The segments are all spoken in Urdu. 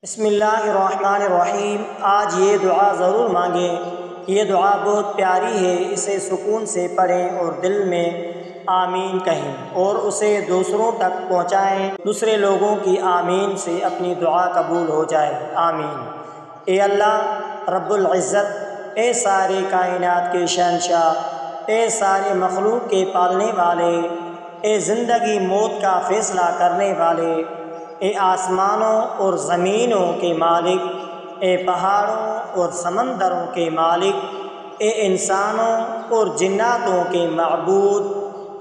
بسم اللہ الرحمن الرحیم۔ آج یہ دعا ضرور مانگیں۔ یہ دعا بہت پیاری ہے، اسے سکون سے پڑھیں اور دل میں آمین کہیں اور اسے دوسروں تک پہنچائیں۔ دوسرے لوگوں کی آمین سے اپنی دعا قبول ہو جائے، آمین۔ اے اللہ رب العزت، اے سارے کائنات کے شہنشاہ، اے سارے مخلوق کے پالنے والے، اے زندگی موت کا فیصلہ کرنے والے، اے آسمانوں اور زمینوں کے مالک، اے پہاڑوں اور سمندروں کے مالک، اے انسانوں اور جناتوں کے معبود،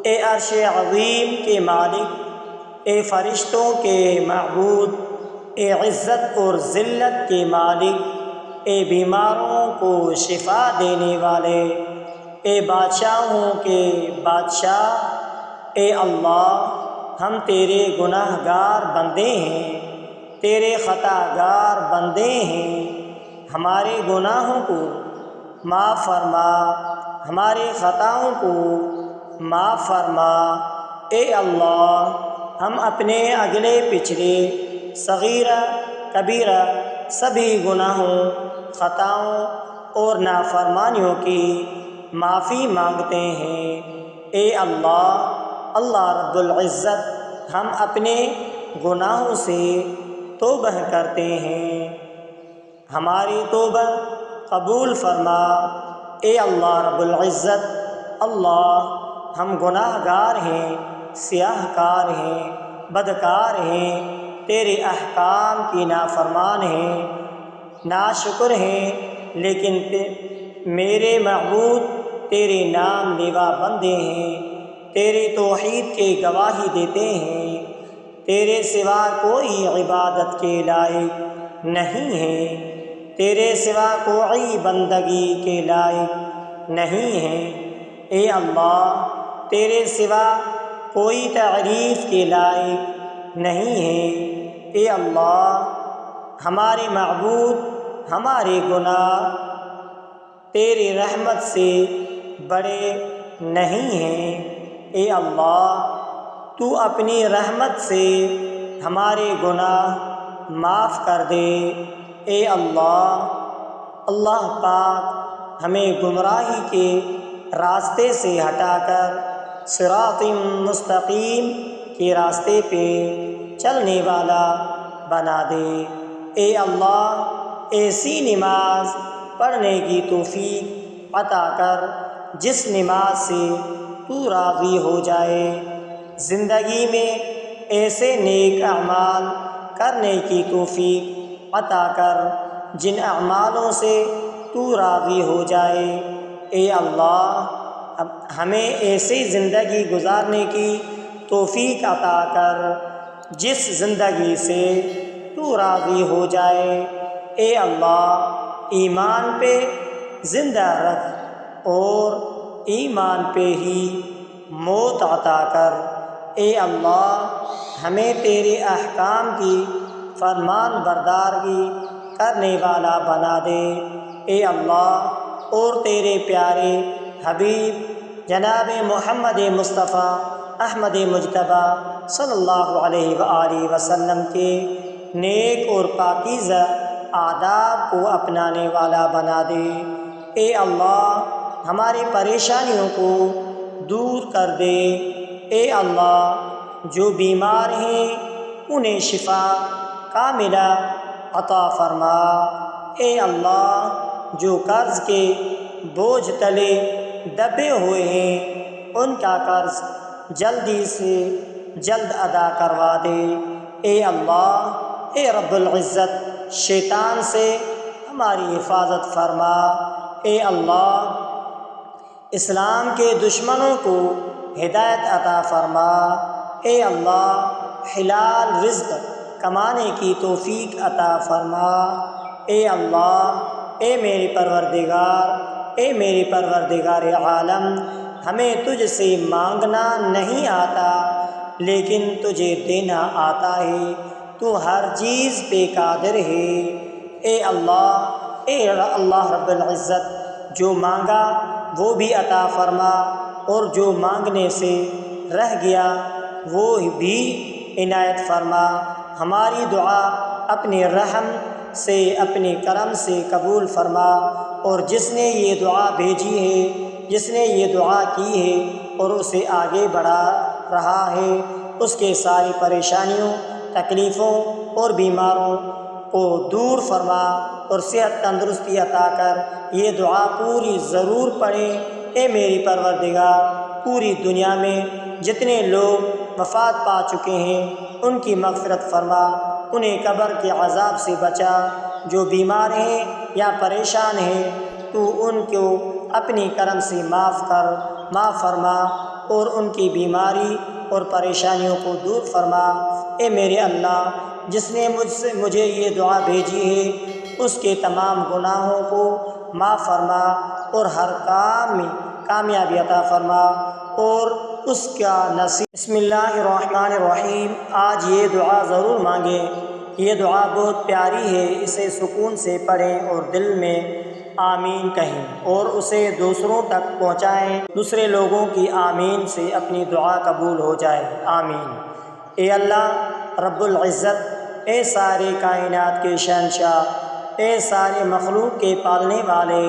اے عرش عظیم کے مالک، اے فرشتوں کے معبود، اے عزت اور ذلت کے مالک، اے بیماروں کو شفا دینے والے، اے بادشاہوں کے بادشاہ، اے اللہ ہم تیرے گناہ گار بندے ہیں، تیرے خطا گار بندے ہیں، ہمارے گناہوں کو معاف فرما، ہمارے خطاؤں کو معاف فرما۔ اے اللہ ہم اپنے اگلے پچھلے صغیرہ کبیرہ سبھی گناہوں، خطاؤں اور نافرمانیوں کی معافی مانگتے ہیں۔ اے اللہ رب العزت، ہم اپنے گناہوں سے توبہ کرتے ہیں، ہماری توبہ قبول فرما۔ اے اللہ رب العزت، اللہ ہم گناہ گار ہیں، سیاہ کار ہیں، بدکار ہیں، تیرے احکام کی نافرمان ہیں، ناشکر ہیں، لیکن میرے معبود تیرے نام لیوا بندے ہیں، تیرے توحید کی گواہی دیتے ہیں، تیرے سوا کوئی عبادت کے لائق نہیں ہے، تیرے سوا کوئی بندگی کے لائق نہیں ہے۔ اے اللہ تیرے سوا کوئی تعریف کے لائق نہیں ہے۔ اے اللہ ہمارے معبود، ہمارے گناہ تیری رحمت سے بڑے نہیں ہیں۔ اے اللہ تو اپنی رحمت سے ہمارے گناہ معاف کر دے۔ اے اللہ پاک ہمیں گمراہی کے راستے سے ہٹا کر صراط مستقیم کے راستے پہ چلنے والا بنا دے۔ اے اللہ ایسی نماز پڑھنے کی توفیق عطا کر جس نماز سے تو راضی ہو جائے، زندگی میں ایسے نیک اعمال کرنے کی توفیق عطا کر جن اعمالوں سے تو راضی ہو جائے۔ اے اللہ ہمیں ایسی زندگی گزارنے کی توفیق عطا کر جس زندگی سے تو راضی ہو جائے۔ اے اللہ ایمان پہ زندہ رکھ اور ایمان پہ ہی موت عطا کر۔ اے اللہ ہمیں تیرے احکام کی فرمان برداری کرنے والا بنا دے۔ اے اللہ اور تیرے پیارے حبیب جناب محمد مصطفیٰ احمد مجتبیٰ صلی اللہ علیہ وآلہ وسلم کے نیک اور پاکیزہ آداب کو اپنانے والا بنا دے۔ اے اللہ ہماری پریشانیوں کو دور کر دے۔ اے اللہ جو بیمار ہیں انہیں شفا کاملہ عطا فرما۔ اے اللہ جو قرض کے بوجھ تلے دبے ہوئے ہیں ان کا قرض جلدی سے جلد ادا کروا دے۔ اے اللہ اے رب العزت شیطان سے ہماری حفاظت فرما۔ اے اللہ اسلام کے دشمنوں کو ہدایت عطا فرما۔ اے اللہ حلال رزق کمانے کی توفیق عطا فرما۔ اے اللہ اے میرے پروردگار عالم، ہمیں تجھ سے مانگنا نہیں آتا لیکن تجھے دینا آتا ہے، تو ہر چیز پہ قادر ہے۔ اے اللہ رب العزت جو مانگا وہ بھی عطا فرما اور جو مانگنے سے رہ گیا وہ بھی عنایت فرما۔ ہماری دعا اپنے رحم سے اپنے کرم سے قبول فرما، اور جس نے یہ دعا بھیجی ہے، جس نے یہ دعا کی ہے اور اسے آگے بڑھا رہا ہے، اس کے ساری پریشانیوں، تکلیفوں اور بیماروں کو دور فرما اور صحت تندرستی عطا کر۔ یہ دعا پوری ضرور پڑھیں۔ اے میری پروردگار، پوری دنیا میں جتنے لوگ وفات پا چکے ہیں ان کی مغفرت فرما، انہیں قبر کے عذاب سے بچا۔ جو بیمار ہیں یا پریشان ہیں تو ان کو اپنی کرم سے معاف فرما اور ان کی بیماری اور پریشانیوں کو دور فرما۔ اے میرے اللہ، جس نے مجھے یہ دعا بھیجی ہے اس کے تمام گناہوں کو معاف فرما اور ہر کام میں کامیابی عطا فرما اور اس کا نصیب۔ بسم اللہ الرحمن الرحیم۔ آج یہ دعا ضرور مانگیں۔ یہ دعا بہت پیاری ہے، اسے سکون سے پڑھیں اور دل میں آمین کہیں اور اسے دوسروں تک پہنچائیں۔ دوسرے لوگوں کی آمین سے اپنی دعا قبول ہو جائے، آمین۔ اے اللہ رب العزت، اے سارے کائنات کے شہنشاہ، اے سارے مخلوق کے پالنے والے،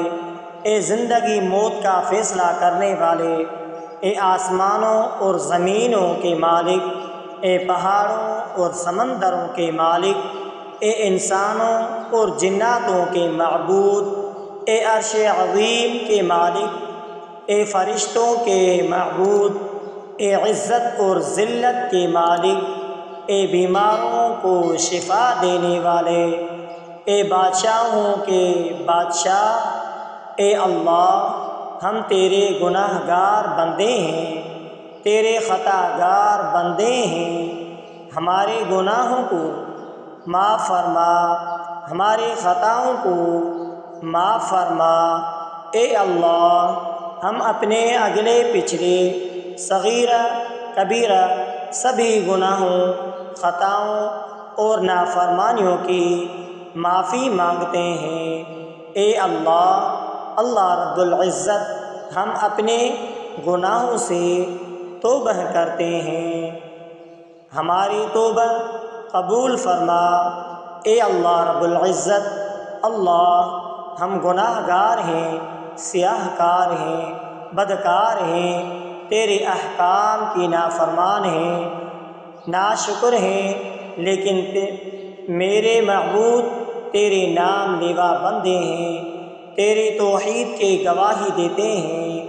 اے زندگی موت کا فیصلہ کرنے والے، اے آسمانوں اور زمینوں کے مالک، اے پہاڑوں اور سمندروں کے مالک، اے انسانوں اور جناتوں کے معبود، اے عرش عظیم کے مالک، اے فرشتوں کے معبود، اے عزت اور ذلت کے مالک، اے بیماروں کو شفا دینے والے، اے بادشاہوں کے بادشاہ، اے اللہ، ہم تیرے گناہ گار بندے ہیں، تیرے خطا گار بندے ہیں، ہمارے گناہوں کو معاف فرما، ہمارے خطاؤں کو معاف فرما۔ اے اللہ، ہم اپنے اگلے پچھلے صغیرہ کبیرہ سبھی گناہوں، خطاؤں اور نافرمانیوں کی معافی مانگتے ہیں۔ اے اللہ، اللہ رب العزت، ہم اپنے گناہوں سے توبہ کرتے ہیں، ہماری توبہ قبول فرما۔ اے اللہ رب العزت، اللہ، ہم گناہ گار ہیں، سیاہ کار ہیں، بدکار ہیں، تیرے احکام کی نافرمان ہیں، ناشکر ہیں، لیکن میرے معبود تیرے نام لیوا بندے ہیں، تیرے توحید کے گواہی دیتے ہیں،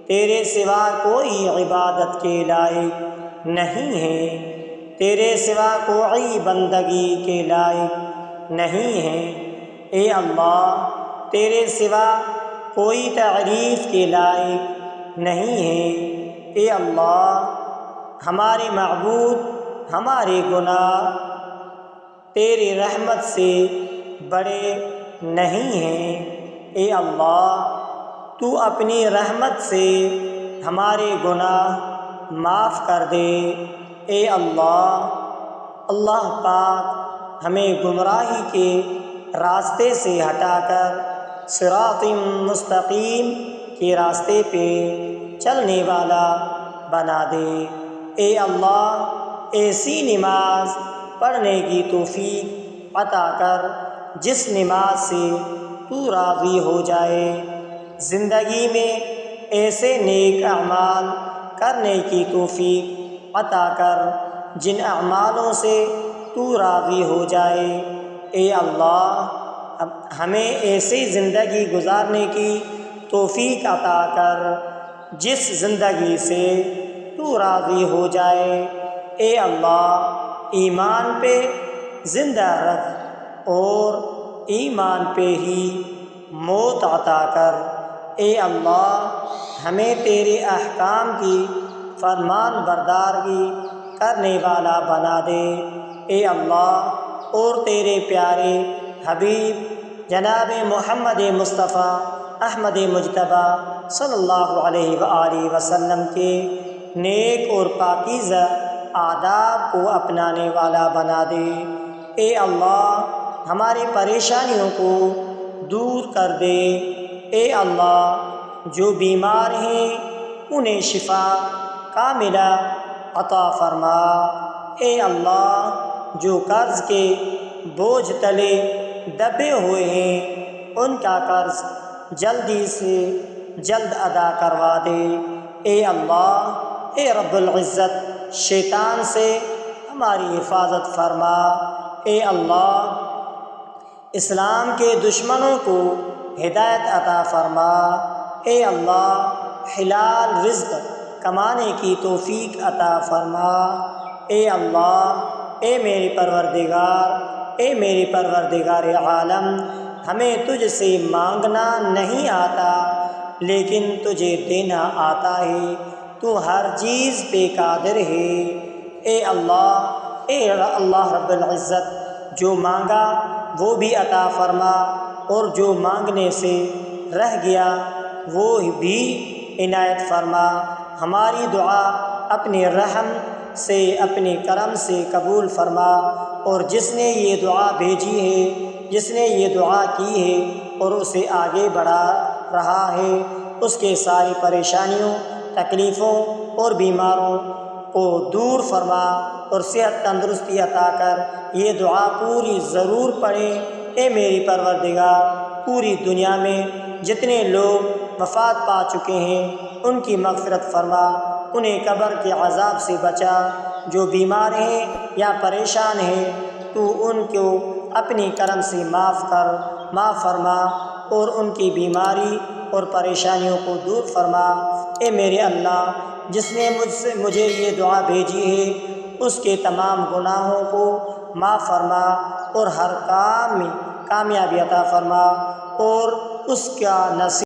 تیرے سوا کوئی عبادت کے لائق نہیں ہے، تیرے سوا کوئی بندگی کے لائق نہیں ہے۔ اے اللہ، تیرے سوا کوئی تعریف کے لائق نہیں ہے۔ اے اللہ، ہمارے معبود، ہمارے گناہ تیری رحمت سے بڑے نہیں ہیں۔ اے اللہ، تو اپنی رحمت سے ہمارے گناہ معاف کر دے۔ اے اللہ، اللہ پاک ہمیں گمراہی کے راستے سے ہٹا کر صراط مستقیم کے راستے پہ چلنے والا بنا دے۔ اے اللہ، ایسی نماز پڑھنے کی توفیق عطا کر جس نماز سے تو راضی ہو جائے، زندگی میں ایسے نیک اعمال کرنے کی توفیق عطا کر جن اعمالوں سے تو راضی ہو جائے۔ اے اللہ، ہمیں ایسی زندگی گزارنے کی توفیق عطا کر جس زندگی سے تو راضی ہو جائے۔ اے اللہ، ایمان پہ زندہ رکھ اور ایمان پہ ہی موت عطا کر۔ اے اللہ، ہمیں تیرے احکام کی فرمان برداری کرنے والا بنا دے۔ اے اللہ، اور تیرے پیارے حبیب جناب محمد مصطفیٰ احمد مجتبیٰ صلی اللہ علیہ وآلہ وسلم کے نیک اور پاکیزہ آداب کو اپنانے والا بنا دے۔ اے اللہ، ہماری پریشانیوں کو دور کر دے۔ اے اللہ، جو بیمار ہیں انہیں شفا کاملہ عطا فرما۔ اے اللہ، جو قرض کے بوجھ تلے دبے ہوئے ہیں ان کا قرض جلدی سے جلد ادا کروا دے۔ اے اللہ، اے رب العزت، شیطان سے ہماری حفاظت فرما۔ اے اللہ، اسلام کے دشمنوں کو ہدایت عطا فرما۔ اے اللہ، حلال رزق کمانے کی توفیق عطا فرما۔ اے اللہ، اے میرے پروردگار، اے میرے پروردگار عالم، ہمیں تجھ سے مانگنا نہیں آتا لیکن تجھے دینا آتا ہے، تو ہر چیز پہ قادر ہے۔ اے اللہ رب العزت، جو مانگا وہ بھی عطا فرما اور جو مانگنے سے رہ گیا وہ بھی عنایت فرما۔ ہماری دعا اپنے رحم سے، اپنے کرم سے قبول فرما، اور جس نے یہ دعا بھیجی ہے، جس نے یہ دعا کی ہے اور اسے آگے بڑھا رہا ہے، اس کے ساری پریشانیوں، تکلیفوں اور بیماروں کو دور فرما اور صحت تندرستی عطا کر۔ یہ دعا پوری ضرور پڑھیں۔ اے میری پروردگار، پوری دنیا میں جتنے لوگ وفات پا چکے ہیں ان کی مغفرت فرما، انہیں قبر کے عذاب سے بچا۔ جو بیمار ہیں یا پریشان ہیں تو ان کو اپنی کرم سے معاف فرما اور ان کی بیماری اور پریشانیوں کو دور فرما۔ اے میرے اللہ، جس نے مجھے یہ دعا بھیجی ہے اس کے تمام گناہوں کو معاف فرما اور ہر کام میں کامیابی عطا فرما اور اس کا نصیب